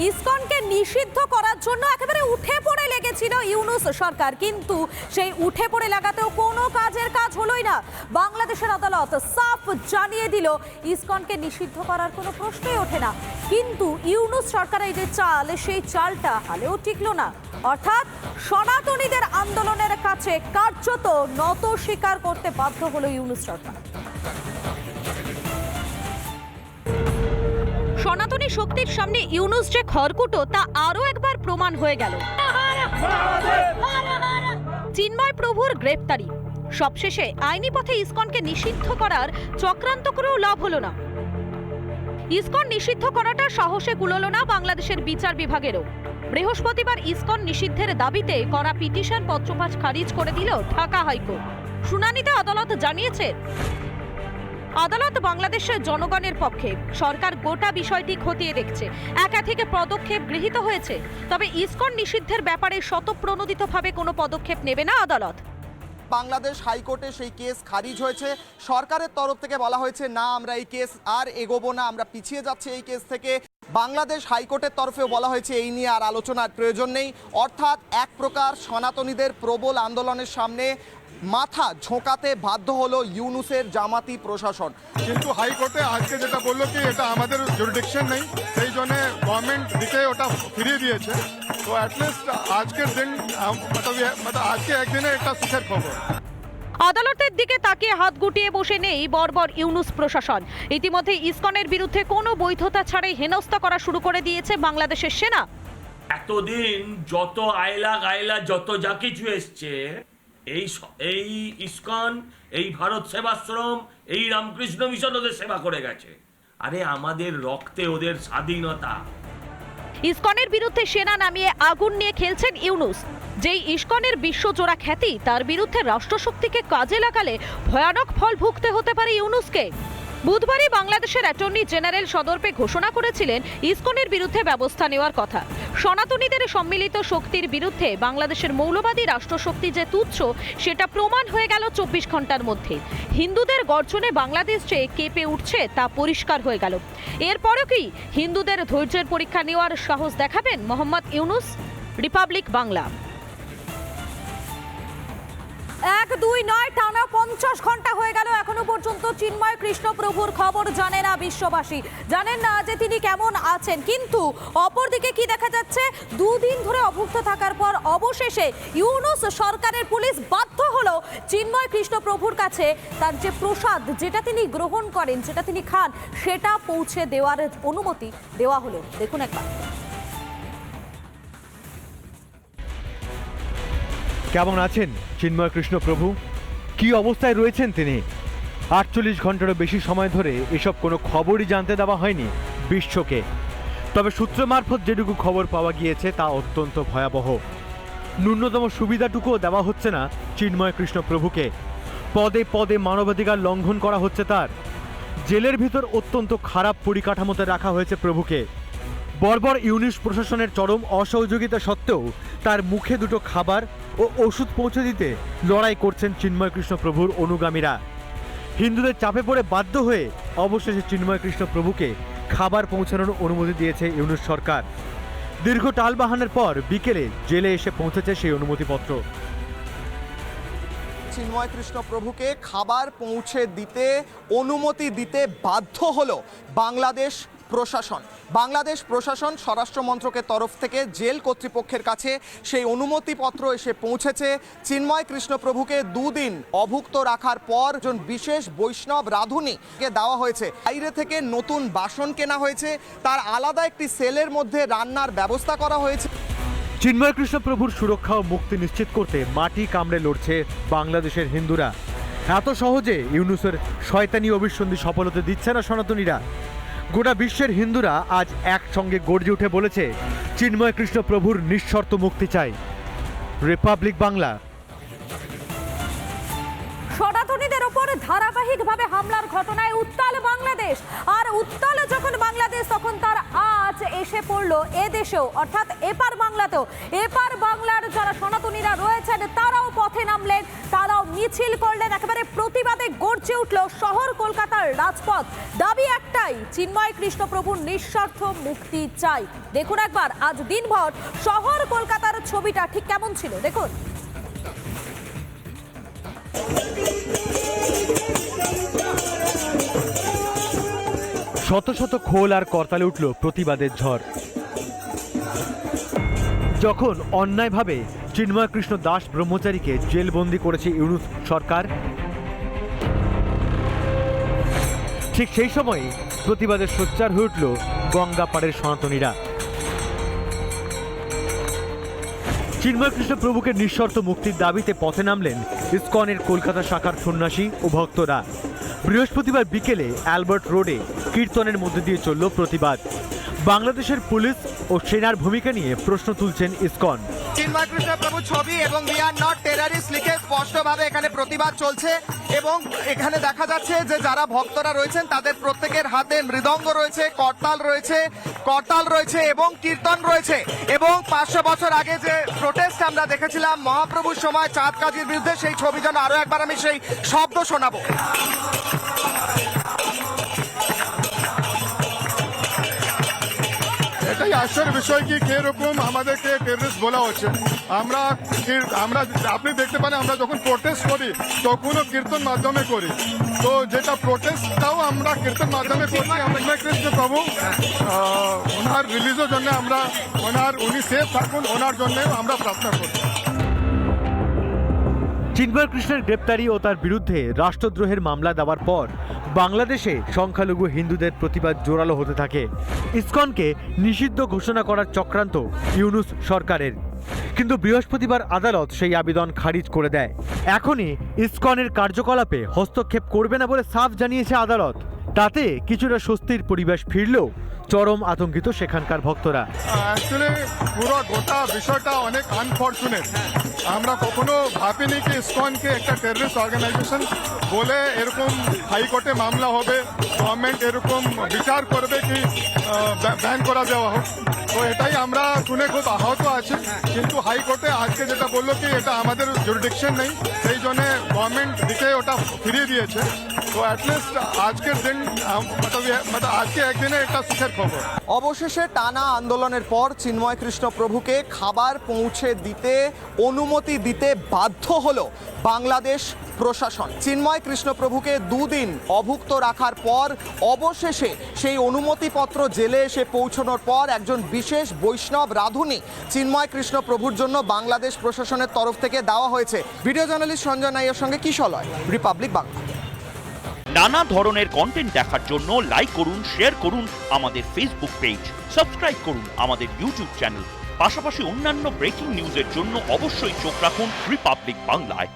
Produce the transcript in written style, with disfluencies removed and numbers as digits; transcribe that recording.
ইসকনকে নিষিদ্ধ করার জন্য একেবারে উঠে পড়ে লেগেছিল ইউনূস সরকার, কিন্তু সেই উঠে পড়ে লাগাতেও কোনো কাজের কাজ হলোই না। বাংলাদেশের আদালত সাফ জানিয়ে দিল ইসকনকে নিষিদ্ধ করার কোনো প্রশ্নই ওঠে না। কিন্তু ইউনূস সরকারের যে চাল, সেই চালটা হালেও টিকলো না। অর্থাৎ সনাতনীদের আন্দোলনের কাছে কার্যত নত স্বীকার করতে বাধ্য হলো ইউনূস সরকার। সনাতনী শক্তির সামনে ইউনূস যে খড়কুটো, তা আরও একবার প্রমাণ হয়ে গেল। চিন্ময় প্রভুর গ্রেপ্তারি, সবশেষে আইনি পথে ইসকনকে নিষিদ্ধ করার চক্রান্ত করেও লাভ হলো না। ইসকন নিষিদ্ধ করাটা সাহসে কুলোলো না বাংলাদেশের বিচার বিভাগেরও। বৃহস্পতিবার ইসকন নিষিদ্ধের দাবিতে করা পিটিশন পত্রপাঠ খারিজ করে দিল ঢাকা হাইকোর্ট। শুনানিতে আদালত জানিয়েছে, আদালত বাংলাদেশের জনগণের পক্ষে। সরকার গোটা বিষয়টি খতিয়ে দেখছে, একাধিক পদক্ষেপ গৃহীত হয়েছে, তবে ইসকন নিষিদ্ধের ব্যাপারে স্বতঃপ্রণোদিতভাবে কোনো পদক্ষেপ নেবে না আদালত। বাংলাদেশ হাইকোর্টে সেই কেস খারিজ হয়েছে। সরকারের তরফ থেকে বলা হয়েছে, না আমরা এই কেস আর এগোবো না, আমরা পিছিয়ে যাচ্ছি এই কেস থেকে। বাংলাদেশ হাইকোর্টের তরফেও বলা হয়েছে এই নিয়ে আর আলোচনার প্রয়োজন নেই। অর্থাৎ এক প্রকার সনাতনীদের প্রবল আন্দোলনের সামনে মাথা ঝোঁকাতে বাধ্য হলো ইউনূসের জামাতি প্রশাসন। কিন্তু হাইকোর্টে আজকে যেটা বললো কি এটা আমাদের জুরিডিকশন নেই, সেই জন্য গভর্নমেন্ট দিকে ওটা ফিরিয়ে দিয়েছে। তো অ্যাটলিস্ট আজকের দিন আজকে একদিনে একটা সুখের খবর। আদালতের দিকে তাকিয়ে হাত গুটিয়ে বসে নেই বর্বর ইউনূস প্রশাসন। ইতিমধ্যে ইসকনের বিরুদ্ধে কোনো বৈধতা ছাড়াই হেনস্থা করা শুরু করে দিয়েছে বাংলাদেশের সেনা। এতদিন যত আইলা যত যা কিছু এসছে, এই ইসকন, এই ভারত সেবাশ্রম, এই রামকৃষ্ণ মিশন ওদের সেবা করে গেছে। আরে আমাদের রক্তে ওদের স্বাধীনতা। ইসকনের বিরুদ্ধে সেনা নামিয়ে আগুন নিয়ে খেলছেন ইউনূস। যেই ইসকনের বিশ্বজোড়া খ্যাতি, তার বিরুদ্ধে রাষ্ট্রশক্তিকে কাজে লাগালে ভয়ানক ফল ভুগতে হতে পারে ইউনূসকে। বুধবারই বাংলাদেশের অ্যাটর্নি জেনারেল সদর্পে ঘোষণা করেছিলেন ইসকনের বিরুদ্ধে ব্যবস্থা নেওয়ার কথা। সনাতনীদের সম্মিলিত শক্তির বিরুদ্ধে বাংলাদেশের মৌলবাদী রাষ্ট্রশক্তি যে তুচ্ছ, সেটা প্রমাণ হয়ে গেল 24 ঘন্টার মধ্যে। হিন্দুদের গর্জনে বাংলাদেশ যে কেঁপে উঠছে তা পরিষ্কার হয়ে গেল। এরপরও কি হিন্দুদের ধৈর্যের পরীক্ষা নেওয়ার সাহস দেখাবেন মোহাম্মদ ইউনূস? রিপাবলিক বাংলা। 1-2 নয়, টানা 50 ঘন্টা হয়ে গেল, এখনো পর্যন্ত চিন্ময় কৃষ্ণ প্রভুর খবর জানে না বিশ্ববাসী, জানেন না যে তিনি কেমন আছেন। কিন্তু অপরদিকে কি দেখা যাচ্ছে, 2 দিন ধরে অভুক্ত থাকার পর অবশেষে ইউনূস সরকারের পুলিশ বাধ্য হলো চিন্ময় কৃষ্ণ প্রভুর কাছে তার যে প্রসাদ, যেটা তিনি গ্রহণ করেন, যেটা তিনি খান, সেটা পৌঁছে দেওয়ার অনুমতি দেওয়া হলো। দেখুন একবার। কেমন আছেন চিন্ময় কৃষ্ণ প্রভু? কি অবস্থায় রয়েছেন তিনি? 48 ঘন্টারও বেশি সময় ধরে এসব কোনো খবরই জানতে দেওয়া হয়নি বিশ্বকে। তবে সূত্র মারফত যেটুকু খবর পাওয়া গিয়েছে তা অত্যন্ত ভয়াবহ। ন্যূনতম সুবিধাটুকুও দেওয়া হচ্ছে না চিন্ময় কৃষ্ণ প্রভুকে। পদে পদে মানবাধিকার লঙ্ঘন করা হচ্ছে তার। জেলের ভিতর অত্যন্ত খারাপ পরিকাঠামোতে রাখা হয়েছে প্রভুকে। বর্বর ইউনূস প্রশাসনের চরম অসহযোগিতা সত্ত্বেও তার মুখে দুটো খাবার ও ওষুধ পৌঁছে দিতে লড়াই করছেন চিন্ময় কৃষ্ণ প্রভুর অনুগামীরা। হিন্দুদের চাপে পড়ে বাধ্য হয়ে অবশেষে চিন্ময় কৃষ্ণ প্রভুকে খাবার পৌঁছানোর অনুমতি দিয়েছে ইউনূস সরকার। দীর্ঘ টালবাহানের পর বিকেলে জেলে এসে পৌঁছেছে সেই অনুমতিপত্র। চিন্ময় কৃষ্ণ প্রভুকে খাবার পৌঁছে দিতে অনুমতি দিতে বাধ্য হলো বাংলাদেশ প্রশাসন। বাংলাদেশ প্রশাসন স্বরাষ্ট্র মন্ত্রকের তরফ থেকে জেল কর্তৃপক্ষের কাছে সেই অনুমতিপত্র এসে পৌঁছেছে। চিন্ময় কৃষ্ণ প্রভুকে 2 দিন অভুক্ত রাখার পর একজন বিশেষ বৈষ্ণব রাঁধুনিকে দেওয়া হয়েছে। বাইরে থেকে নতুন বাসন কেনা হয়েছে, তার আলাদা একটি সেলের মধ্যে রান্নার ব্যবস্থা করা হয়েছে। চিন্ময় কৃষ্ণ প্রভুর সুরক্ষা ও মুক্তি নিশ্চিত করতে মাটি কামড়ে লড়ছে বাংলাদেশের হিন্দুরা। এত সহজে ইউনূসের শয়তানি অভিসন্ধি সফল হতে দিচ্ছে না সনাতনীরা। গোটা বিশ্বের হিন্দুরা আজ একসঙ্গে গর্জে উঠে বলেছে, চিন্ময় কৃষ্ণ প্রভুর নিঃশর্ত মুক্তি চাই। রিপাবলিক বাংলা। সনাতনীদের ওপর ধারাবাহিকভাবে হামলার ঘটনায় উত্তাল বাংলাদেশ। আর উত্তাল যখন বাংলাদেশ, তখন তার আজ এসে পড়লো এদেশেও, অর্থাৎ এপার বাংলাতেও। এপার বাংলার যারা সনাতনীরা রয়েছেন, তারাও পথে নামলেন, তারাও মিছিল করলেন, একেবারে প্রতিবাদে গর্জে উঠল শহর কলকাতার রাজপথ। দাবি একটাই, চিন্ময় কৃষ্ণপ্রভুর নিঃস্বার্থ মুক্তি চাই। দেখুন একবার আজ দিনভর শহর কলকাতার ছবিটা ঠিক কেমন ছিল দেখুন। শত শত খোল আর করতালে উঠল প্রতিবাদের ঝড়। যখন অন্যায়ভাবে চিন্ময় কৃষ্ণ দাস ব্রহ্মচারীকে জেলবন্দি করেছে ইউনূস সরকার, ঠিক সেই সময় প্রতিবাদের সোচ্চার হয়ে উঠল গঙ্গা পাড়ের সনাতনীরা। চিন্ময় কৃষ্ণ প্রভুকে নিঃশর্ত মুক্তির দাবিতে পথে নামলেন ইসকনের কলকাতা শাখার সন্ন্যাসী ও ভক্তরা। বৃহস্পতিবার বিকেলে অ্যালবার্ট রোডে কীর্তনের মধ্যে দিয়ে চলল প্রতিবাদ। বাংলাদেশের পুলিশ ও সেনার ভূমিকা নিয়ে প্রশ্ন তুলছেন ইসকন। চিন্ময় কৃষ্ণ প্রভু ছবি এবং উই আর নট টেরারিস্ট লিখে স্পষ্টভাবে এখানে প্রতিবাদ চলছে এবং এখানে দেখা যাচ্ছে যে যারা ভক্তরা রয়েছেন তাদের প্রত্যেকের হাতে মৃদঙ্গ রয়েছে, করতাল রয়েছে এবং কীর্তন রয়েছে। এবং 500 বছর আগে যে প্রোটেস্ট আমরা দেখেছিলাম মহাপ্রভুর সময় চাঁদ কাজীর বিরুদ্ধে, সেই ছবি যেন আরো একবার আমি সেই শব্দ শোনাবো। এটাই আশ্চর্যের বিষয় কি কিরকম আমাদেরকে টেররিস্ট বলা হচ্ছে। আমরা আপনি দেখতে পারেন আমরা যখন প্রোটেস্ট করি তখনও কীর্তন মাধ্যমে করি, তো যেটা প্রোটেস্টটাও আমরা কীর্তন মাধ্যমে করছি। আমরা কৃষ্ণ প্রভু ওনার রিলিজের জন্য আমরা উনি সেফ থাকুন ওনার জন্য আমরা প্রার্থনা করি। চিন্ময় কৃষ্ণের গ্রেপ্তারি ও তার বিরুদ্ধে রাষ্ট্রদ্রোহের মামলা দেওয়ার পর বাংলাদেশে সংখ্যালঘু হিন্দুদের প্রতিবাদ জোরালো হতে থাকে। ইসকনকে নিষিদ্ধ ঘোষণা করার চক্রান্ত ইউনূস সরকারের, কিন্তু বৃহস্পতিবার আদালত সেই আবেদন খারিজ করে দেয়। এখনই ইসকনের কার্যকলাপে হস্তক্ষেপ করবে না বলে সাফ জানিয়েছে আদালত। তাতে কিছুটা স্বস্তির পরিবেশ ফিরলেও চরম আতঙ্কিত সেখানকার ভক্তরা। অ্যাকচুয়ালি পুরো গোটা বিষয়টা অনেক আনফর্চুনেট। আমরা কখনো ভাবিনি কি ইসকনকে একটা টেররিস্ট অর্গানাইজেশন বলে এরকম হাইকোর্টে মামলা হবে, গভর্নমেন্ট এরকম বিচার করবে কি ব্যান করা দেওয়া হোক। তো এটাই আমরা শুনে খুব আহত আছি, কিন্তু হাইকোর্টে আজকে যেটা বললো কি এটা আমাদের জুরিডিকশন নেই, সেই জন্য গভর্নমেন্ট দিকে ওটা ফিরিয়ে দিয়েছে। তো অ্যাটলিস্ট আজকের দিন আজকে একদিনে একটা সুখের খবর। অবশেষে টানা আন্দোলনের পর চিন্ময় কৃষ্ণ প্রভুকে খাবার পৌঁছে দিতে অনুমতি দিতে বাধ্য হলো বাংলাদেশ প্রশাসন। চিন্ময় কৃষ্ণ প্রভুকে 2 দিন অভুক্ত রাখার পর অবশেষে সেই অনুমতিপত্র জেলে এসে পৌঁছানোর পর একজন বিশেষ বৈষ্ণব রাঁধুনি চিন্ময় কৃষ্ণ প্রভুর জন্য বাংলাদেশ প্রশাসনের তরফ থেকে দেওয়া হয়েছে। ভিডিও জার্নালিস্ট সঞ্জয় নাইয়ের সঙ্গে কিশলয়, রিপাবলিক বাংলা। নানা ধরনের কন্টেন্ট দেখার জন্য লাইক করুন, শেয়ার করুন আমাদের ফেসবুক পেজ, সাবস্ক্রাইব করুন আমাদের ইউটিউব চ্যানেল। পাশাপাশি অন্যান্য ব্রেকিং নিউজের জন্য অবশ্যই চোখ রাখুন রিপাবলিক বাংলায়।